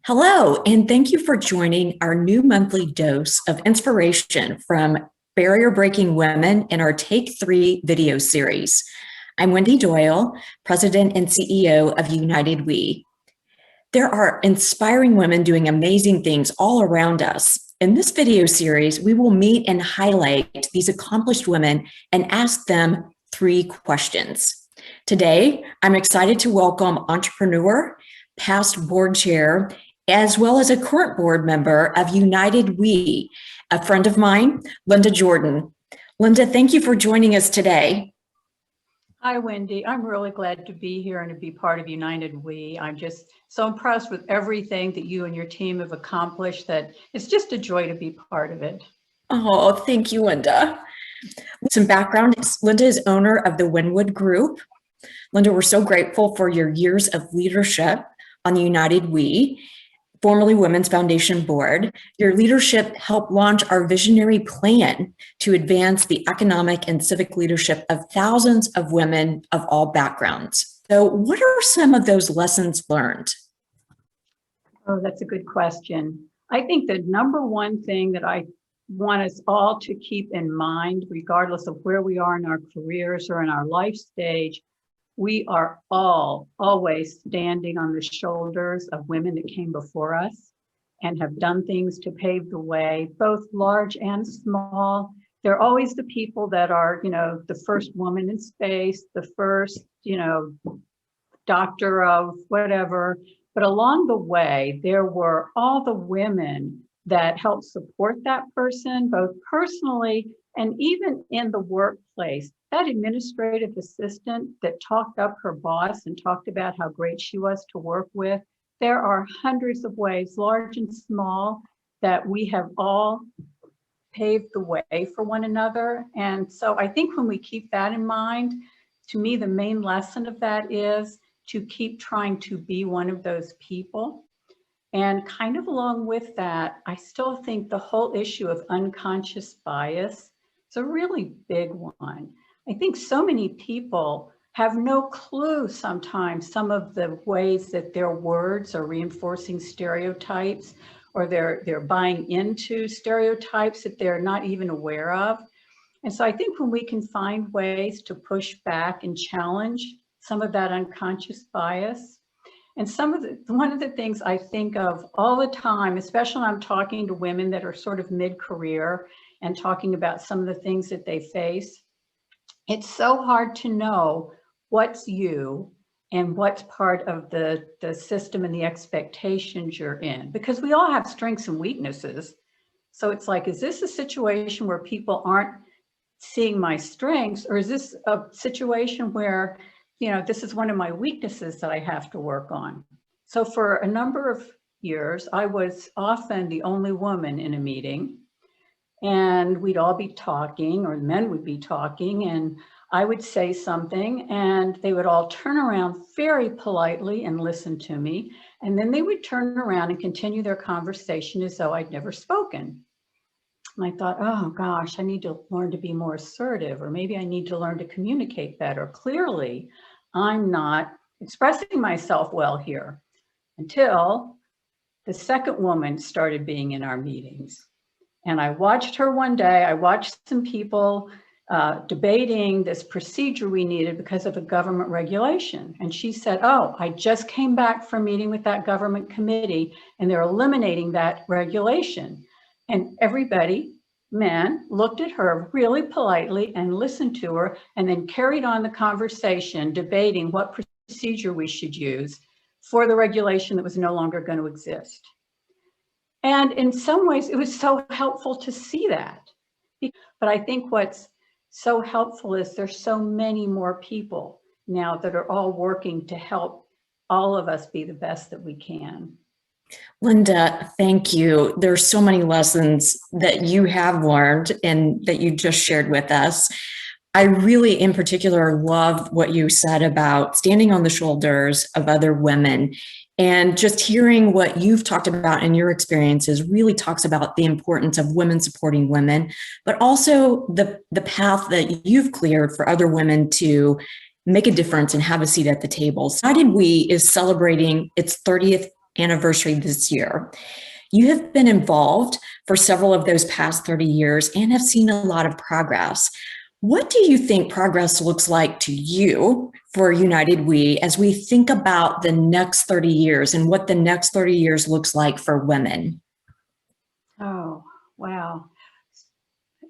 Hello, and thank you for joining our new monthly dose of inspiration from barrier breaking women in our Take 3 video series. I'm Wendy Doyle, President and CEO of United We. There are inspiring women doing amazing things all around us. In this video series, we will meet and highlight these accomplished women and ask them 3 questions. Today, I'm excited to welcome entrepreneur, past board chair, as well as a current board member of United We, a friend of mine, Linda Jordan. Linda, thank you for joining us today. Hi, Wendy. I'm really glad to be here and to be part of United We. I'm just so impressed with everything that you and your team have accomplished that it's just a joy to be part of it. Oh, thank you, Linda. Some background, Linda is owner of the Winwood Group. Linda, we're so grateful for your years of leadership on the United We, formerly Women's Foundation Board. Your leadership helped launch our visionary plan to advance the economic and civic leadership of thousands of women of all backgrounds. So what are some of those lessons learned? Oh, that's a good question. I think the number one thing that I want us all to keep in mind, regardless of where we are in our careers or in our life stage, we are all always standing on the shoulders of women that came before us and have done things to pave the way, both large and small. They're always the people that are, the first woman in space, the first, doctor of whatever. But along the way, there were all the women that helped support that person, both personally and even in the workplace. That administrative assistant that talked up her boss and talked about how great she was to work with. There are hundreds of ways, large and small, that we have all paved the way for one another. And so I think when we keep that in mind, to me, the main lesson of that is to keep trying to be one of those people. And kind of along with that, I still think the whole issue of unconscious bias is a really big one. I think so many people have no clue sometimes some of the ways that their words are reinforcing stereotypes, or they're buying into stereotypes that they're not even aware of. And so I think when we can find ways to push back and challenge some of that unconscious bias, and one of the things I think of all the time, especially when I'm talking to women that are sort of mid-career and talking about some of the things that they face, it's so hard to know what's you and what's part of the system and the expectations you're in, because we all have strengths and weaknesses. So it's like, is this a situation where people aren't seeing my strengths, or is this a situation where, this is one of my weaknesses that I have to work on? So for a number of years, I was often the only woman in a meeting. And we'd all be talking, or men would be talking, and I would say something, and they would all turn around very politely and listen to me. And then they would turn around and continue their conversation as though I'd never spoken. And I thought, oh gosh, I need to learn to be more assertive, or maybe I need to learn to communicate better. Clearly, I'm not expressing myself well here, until the second woman started being in our meetings. And I watched her one day. I watched some people debating this procedure we needed because of a government regulation. And she said, oh, I just came back from meeting with that government committee, and they're eliminating that regulation. And everybody, men, looked at her really politely and listened to her, and then carried on the conversation, debating what procedure we should use for the regulation that was no longer going to exist. And in some ways, it was so helpful to see that. But I think what's so helpful is there's so many more people now that are all working to help all of us be the best that we can. Linda, thank you. There's so many lessons that you have learned and that you just shared with us. I really, in particular, love what you said about standing on the shoulders of other women. And just hearing what you've talked about in your experiences really talks about the importance of women supporting women, but also the path that you've cleared for other women to make a difference and have a seat at the table. United We is celebrating its 30th anniversary this year. You have been involved for several of those past 30 years and have seen a lot of progress. What do you think progress looks like to you for United We as we think about the next 30 years and what the next 30 years looks like for women? Oh, wow.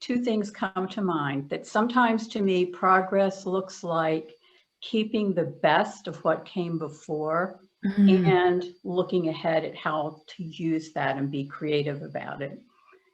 Two things come to mind that sometimes to me, progress looks like keeping the best of what came before and looking ahead at how to use that and be creative about it.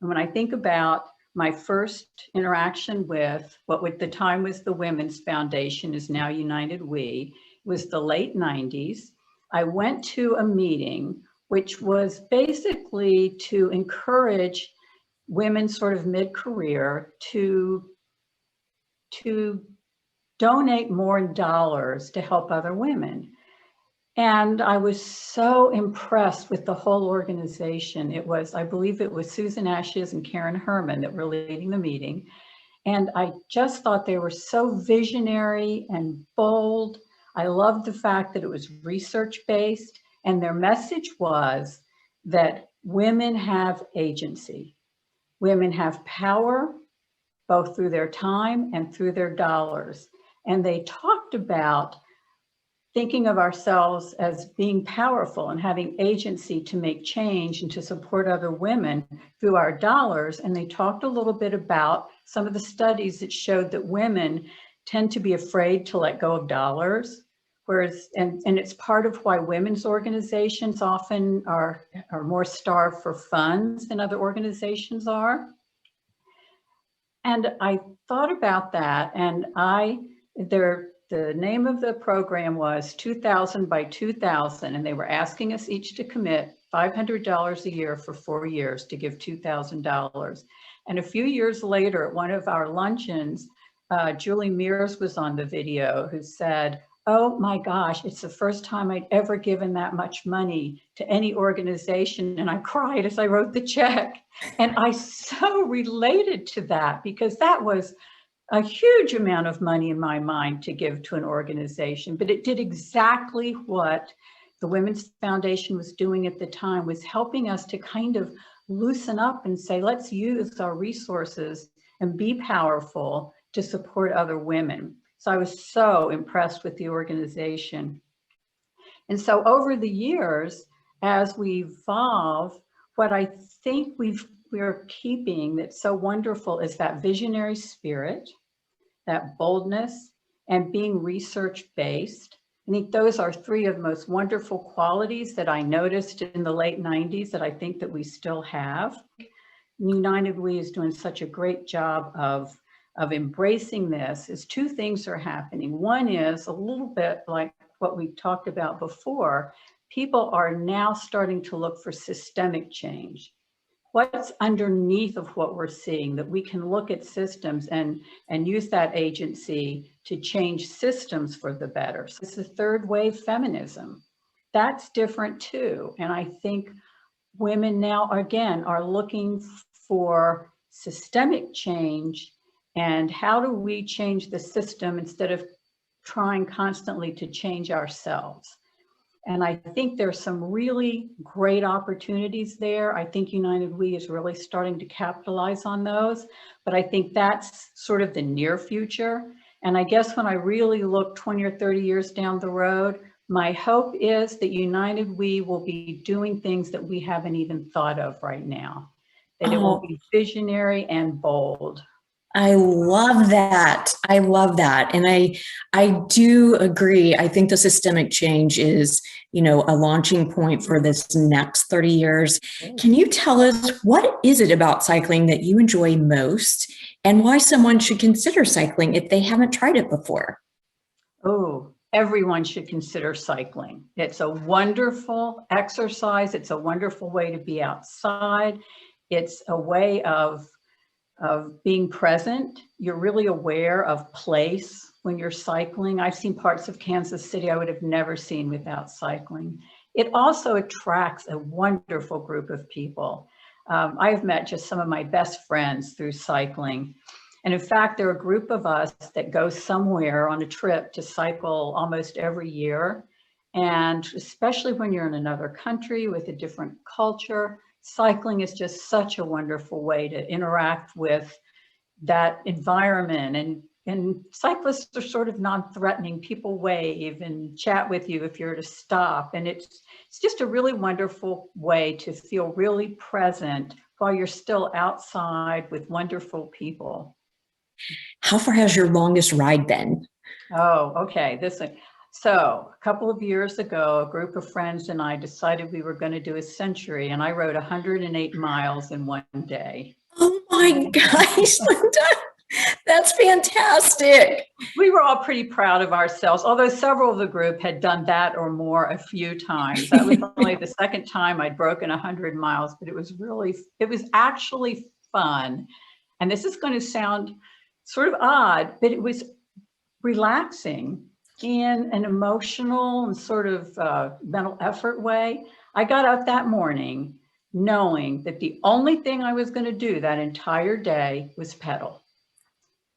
And when I think about my first interaction with what at the time was the Women's Foundation, is now United We, was the late 90s. I went to a meeting which was basically to encourage women sort of mid-career to donate more dollars to help other women. And I was so impressed with the whole organization. It was, I believe it was Susan Ashes and Karen Herman that were leading the meeting. And I just thought they were so visionary and bold. I loved the fact that it was research-based, and their message was that women have agency. Women have power, both through their time and through their dollars. And they talked about thinking of ourselves as being powerful and having agency to make change and to support other women through our dollars. And they talked a little bit about some of the studies that showed that women tend to be afraid to let go of dollars, whereas, and it's part of why women's organizations often are more starved for funds than other organizations are. And I thought about that, and the name of the program was 2000 by 2000, and they were asking us each to commit $500 a year for 4 years to give $2,000. And a few years later, at one of our luncheons, Julie Mears was on the video, who said, "Oh my gosh, it's the first time I'd ever given that much money to any organization." And I cried as I wrote the check. And I so related to that, because that was a huge amount of money in my mind to give to an organization, but it did exactly what the Women's Foundation was doing at the time, was helping us to kind of loosen up and say, let's use our resources and be powerful to support other women. So I was so impressed with the organization. And so over the years, as we evolve, what I think we're keeping that's so wonderful is that visionary spirit, that boldness, and being research-based. I think those are three of the most wonderful qualities that I noticed in the late 90s that I think that we still have. United We is doing such a great job of embracing this. Is two things are happening. One is a little bit like what we talked about before. People are now starting to look for systemic change. What's underneath of what we're seeing, that we can look at systems and use that agency to change systems for the better. So it's the third wave feminism. That's different too. And I think women now, again, are looking for systemic change, and how do we change the system instead of trying constantly to change ourselves. And I think there's some really great opportunities there. I think United We is really starting to capitalize on those, but I think that's sort of the near future. And I guess when I really look 20 or 30 years down the road, my hope is that United We will be doing things that we haven't even thought of right now, that it will be visionary and bold. I love that. I love that. And I do agree. I think the systemic change is, a launching point for this next 30 years. Can you tell us, what is it about cycling that you enjoy most, and why someone should consider cycling if they haven't tried it before? Oh, everyone should consider cycling. It's a wonderful exercise. It's a wonderful way to be outside. It's a way of being present. You're really aware of place when you're cycling. I've seen parts of Kansas City I would have never seen without cycling. It also attracts a wonderful group of people. I have met just some of my best friends through cycling. And in fact, there are a group of us that go somewhere on a trip to cycle almost every year. And especially when you're in another country with a different culture, cycling is just such a wonderful way to interact with that environment. And cyclists are sort of non-threatening. People wave and chat with you if you're to stop. And it's just a really wonderful way to feel really present while you're still outside with wonderful people. How far has your longest ride been? Oh, okay. So a couple of years ago, a group of friends and I decided we were going to do a century, and I rode 108 miles in one day. Oh my gosh, Linda, that's fantastic. We were all pretty proud of ourselves, although several of the group had done that or more a few times. That was only the second time I'd broken 100 miles, but it was actually fun. And this is going to sound sort of odd, but it was relaxing in an emotional and sort of mental effort way. I got up that morning knowing that the only thing I was going to do that entire day was pedal.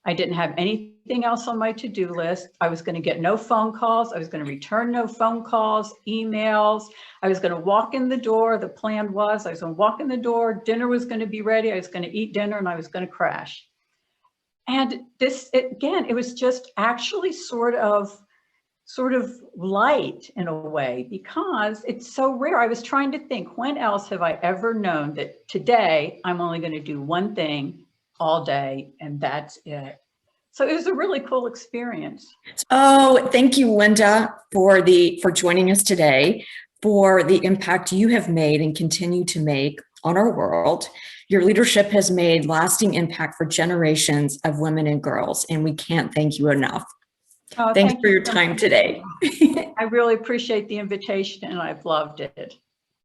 I didn't have anything else on my to-do list. I was going to get no phone calls. I was going to return no phone calls, emails. I was going to walk in the door. The plan was I was going to walk in the door. Dinner was going to be ready. I was going to eat dinner and I was going to crash. And this, again, it was just actually sort of light in a way, because it's so rare. I was trying to think, when else have I ever known that today I'm only going to do one thing all day and that's it? So it was a really cool experience. Oh, thank you, Linda, for joining us today, for the impact you have made and continue to make on our world. Your leadership has made lasting impact for generations of women and girls, and we can't thank you enough. Oh, Thanks for your time today. I really appreciate the invitation and I've loved it.